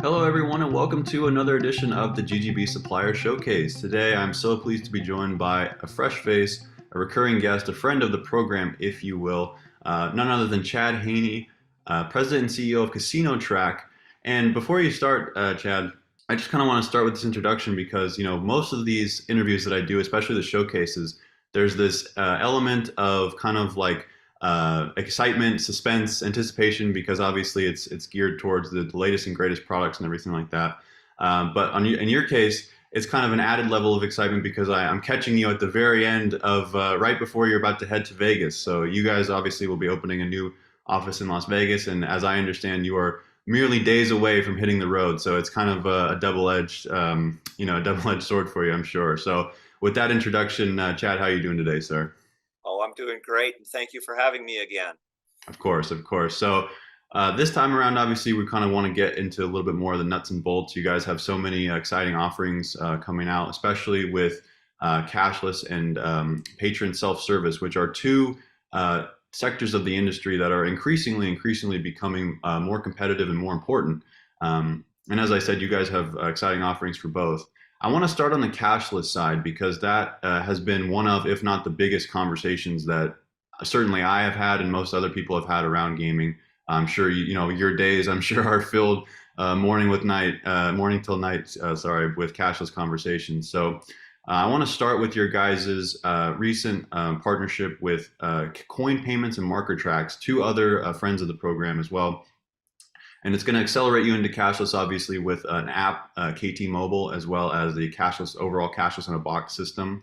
Hello, everyone, and welcome to another edition of the GGB Supplier Showcase. Today, I'm so pleased to be joined by a fresh face, a recurring guest, a friend of the program, if you will, none other than Chad Hoehne, President and CEO of Casino Trac. And before you start, Chad, I just kind of want to start with this introduction because, most of these interviews that I do, especially the showcases, there's this element of kind of like excitement, suspense, anticipation, because obviously it's geared towards the latest and greatest products and everything like that. But in your case, it's kind of an added level of excitement because I'm catching you at the very end of right before you're about to head to Vegas. So you guys obviously will be opening a new office in Las Vegas, and as I understand, you are merely days away from hitting the road. So it's kind of a double-edged, a double-edged sword for you, I'm sure. So with that introduction, Chad, how are you doing today, sir? Oh, I'm doing great, and thank you for having me again. Of course, of course. So this time around, obviously, we kind of want to get into a little bit more of the nuts and bolts. You guys have so many exciting offerings coming out, especially with cashless and patron self-service, which are two sectors of the industry that are increasingly becoming more competitive and more important. And as I said, you guys have exciting offerings for both. I want to start on the cashless side because that has been one of, if not the biggest conversations that certainly I have had and most other people have had around gaming. I'm sure your days, I'm sure, are filled morning till night, sorry, with cashless conversations. So I want to start with your guys' recent partnership with Koin payments and Marker Trax, two other friends of the program as well. And it's going to accelerate you into cashless, obviously, with an app, KT Mobile, as well as the overall cashless in a box system.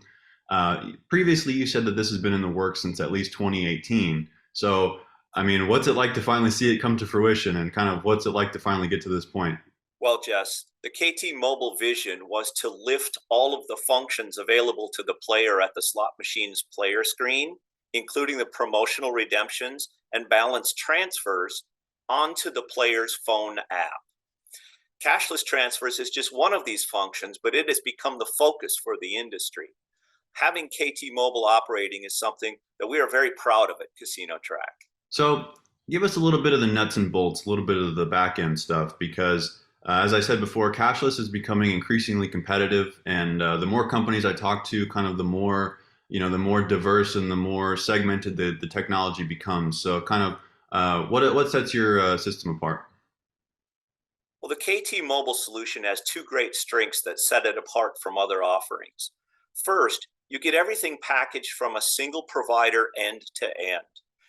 Previously, you said that this has been in the works since at least 2018. So, I mean, what's it like to finally see it come to fruition, and kind of what's it like to finally get to this point? Well, Jess, the KT Mobile vision was to lift all of the functions available to the player at the slot machine's player screen, including the promotional redemptions and balance transfers, onto the player's phone app. Cashless transfers is just one of these functions, but it has become the focus for the industry. Having KT Mobile operating is something that we are very proud of at Casino Trac. So, give us a little bit of the nuts and bolts, a little bit of the back end stuff, because as I said before, cashless is becoming increasingly competitive, and the more companies I talk to, kind of the more diverse and the more segmented the technology becomes. So, kind of what sets your system apart? Well, the KT Mobile solution has two great strengths that set it apart from other offerings. First, you get everything packaged from a single provider end to end,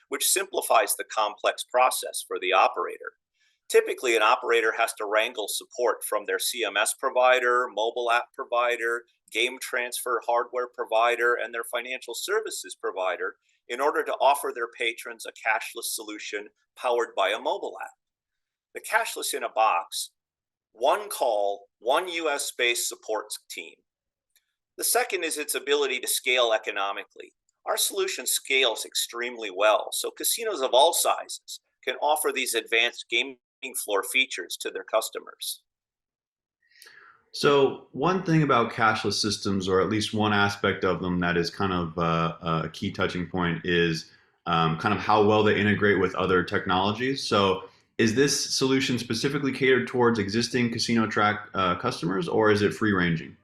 which simplifies the complex process for the operator. Typically, an operator has to wrangle support from their CMS provider, mobile app provider, game transfer hardware provider, and their financial services provider in order to offer their patrons a cashless solution powered by a mobile app. The cashless in a box, one call, one US based support team. The second is its ability to scale economically. Our solution scales extremely well, so casinos of all sizes can offer these advanced gaming floor features to their customers. So one thing about cashless systems, or at least one aspect of them that is kind of a key touching point, is kind of how well they integrate with other technologies. So is this solution specifically catered towards existing Casino Trac customers, or is it free ranging?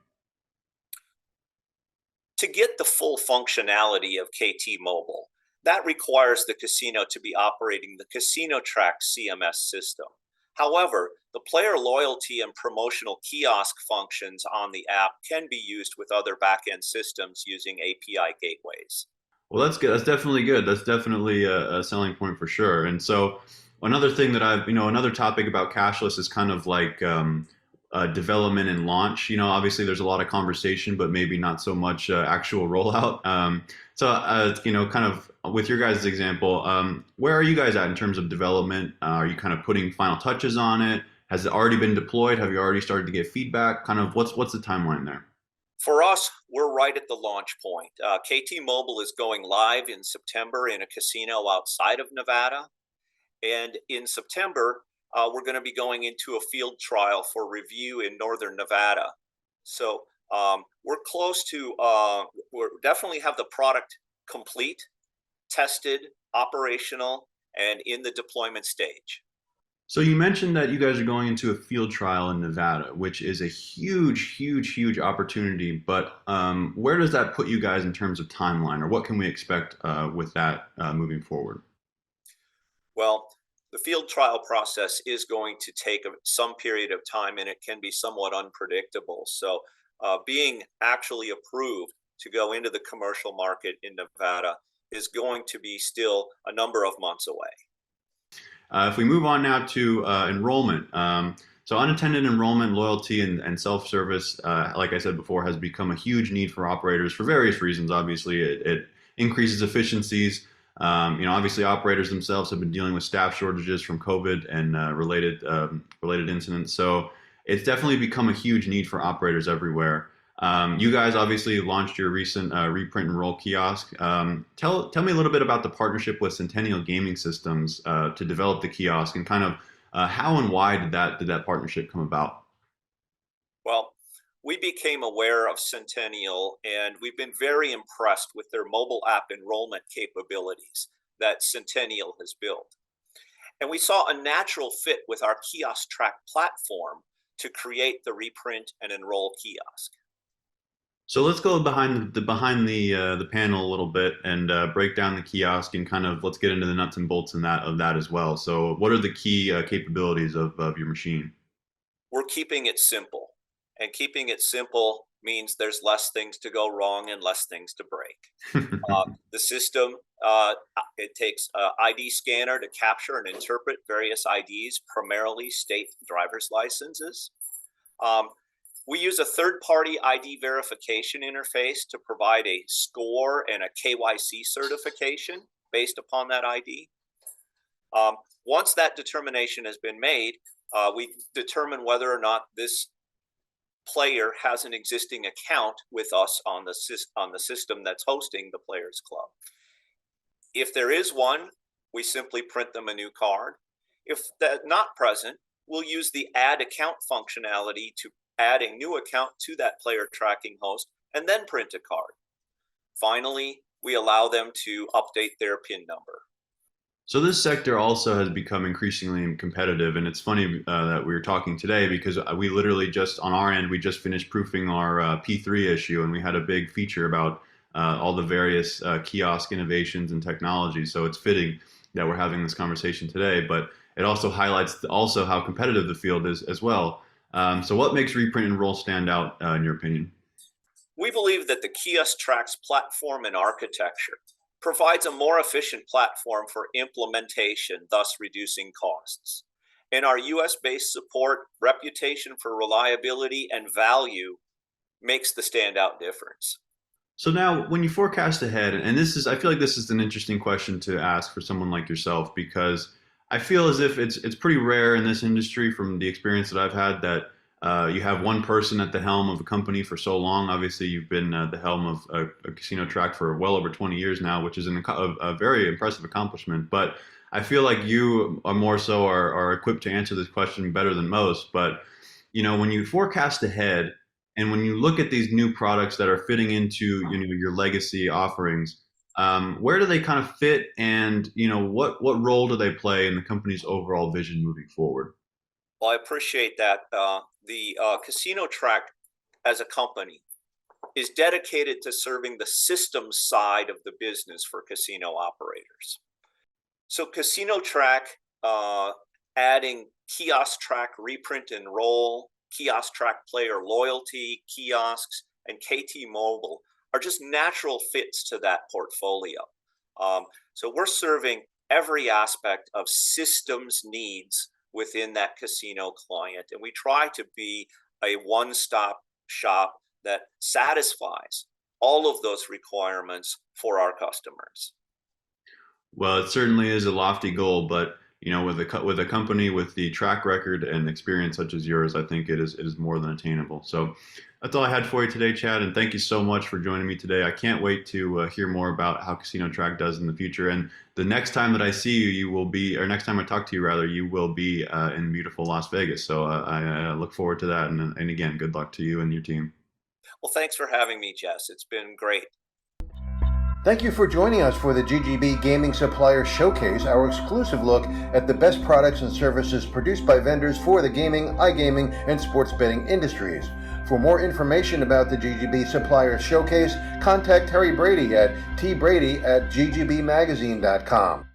To get the full functionality of KT Mobile, that requires the casino to be operating the Casino Trac CMS system. However, the player loyalty and promotional kiosk functions on the app can be used with other backend systems using API gateways. Well, that's good. That's definitely good. That's definitely a selling point for sure. And so another thing that another topic about cashless is kind of like development and launch. Obviously there's a lot of conversation, but maybe not so much actual rollout. Kind of with your guys' example, where are you guys at in terms of development? Are you kind of putting final touches on it? Has it already been deployed? Have you already started to get feedback? Kind of what's the timeline there? For us, we're right at the launch point. KT Mobile is going live in September in a casino outside of Nevada. And in September, we're going to be going into a field trial for review in northern Nevada. So we're close to, we definitely have the product complete, tested, operational, and in the deployment stage. So you mentioned that you guys are going into a field trial in Nevada, which is a huge, huge, huge opportunity. But where does that put you guys in terms of timeline, or what can we expect with that moving forward? Well, the field trial process is going to take some period of time and it can be somewhat unpredictable. So, being actually approved to go into the commercial market in Nevada is going to be still a number of months away. If we move on now to enrollment, so unattended enrollment, loyalty, and self-service, like I said before, has become a huge need for operators for various reasons. Obviously, it increases efficiencies. Obviously, operators themselves have been dealing with staff shortages from COVID and related incidents. So it's definitely become a huge need for operators everywhere. You guys obviously launched your recent RePrint Enroll kiosk. Tell me a little bit about the partnership with Centennial Gaming Systems to develop the kiosk, and kind of how and why did that partnership come about? Well, we became aware of Centennial and we've been very impressed with their mobile app enrollment capabilities that Centennial has built. And we saw a natural fit with our Kiosk Trac platform to create the RePrint and Enroll kiosk. So let's go behind the panel a little bit and break down the kiosk, and kind of let's get into the nuts and bolts of that as well. So what are the key capabilities of your machine? We're keeping it simple, and keeping it simple means there's less things to go wrong and less things to break. The system, it takes an ID scanner to capture and interpret various IDs, primarily state driver's licenses. Um, we use a third-party ID verification interface to provide a score and a KYC certification based upon that ID. Um, Once that determination has been made, we determine whether or not this player has an existing account with us on the system that's hosting the players club. If there is one, we simply print them a new card. If that's not present, we'll use the add account functionality to add a new account to that player tracking host and then print a card. Finally, we allow them to update their PIN number. So this sector also has become increasingly competitive, and it's funny that we were talking today because we literally just on our end we just finished proofing our P3 issue, and we had a big feature about all the various kiosk innovations and technologies. So it's fitting that we're having this conversation today, but it also highlights also how competitive the field is as well. So what makes RePrint and Roll stand out in your opinion? We believe that the Kiosk Trax platform and architecture provides a more efficient platform for implementation, thus reducing costs. And our US based support, reputation for reliability, and value makes the standout difference. So now, when you forecast ahead, and I feel like this is an interesting question to ask for someone like yourself, because I feel as if it's pretty rare in this industry, from the experience that I've had, that you have one person at the helm of a company for so long. Obviously, you've been the helm of a Casino Trac for well over 20 years now, which is a very impressive accomplishment. But I feel like you are more so are equipped to answer this question better than most. But when you forecast ahead, and when you look at these new products that are fitting into your legacy offerings, where do they kind of fit, and what role do they play in the company's overall vision moving forward? Well, I appreciate that. The Casino Trac as a company is dedicated to serving the system side of the business for casino operators. So, Casino Trac, adding Kiosk Trac, RePrint Enroll, Kiosk Trac Player Loyalty, kiosks, and KT Mobile are just natural fits to that portfolio. So, we're serving every aspect of systems needs within that casino client. And we try to be a one stop shop that satisfies all of those requirements for our customers. Well, it certainly is a lofty goal, but with a company with the track record and experience such as yours, I think it is more than attainable. So that's all I had for you today, Chad, and thank you so much for joining me today. I can't wait to hear more about how Casino Trac does in the future. And the next time that I see you, you will be, or next time I talk to you, rather, you will be in beautiful Las Vegas. So I look forward to that. And again, good luck to you and your team. Well, thanks for having me, Jess. It's been great. Thank you for joining us for the GGB Gaming Supplier Showcase, our exclusive look at the best products and services produced by vendors for the gaming, iGaming, and sports betting industries. For more information about the GGB Supplier Showcase, contact Terry Brady at tbrady@ggbmagazine.com.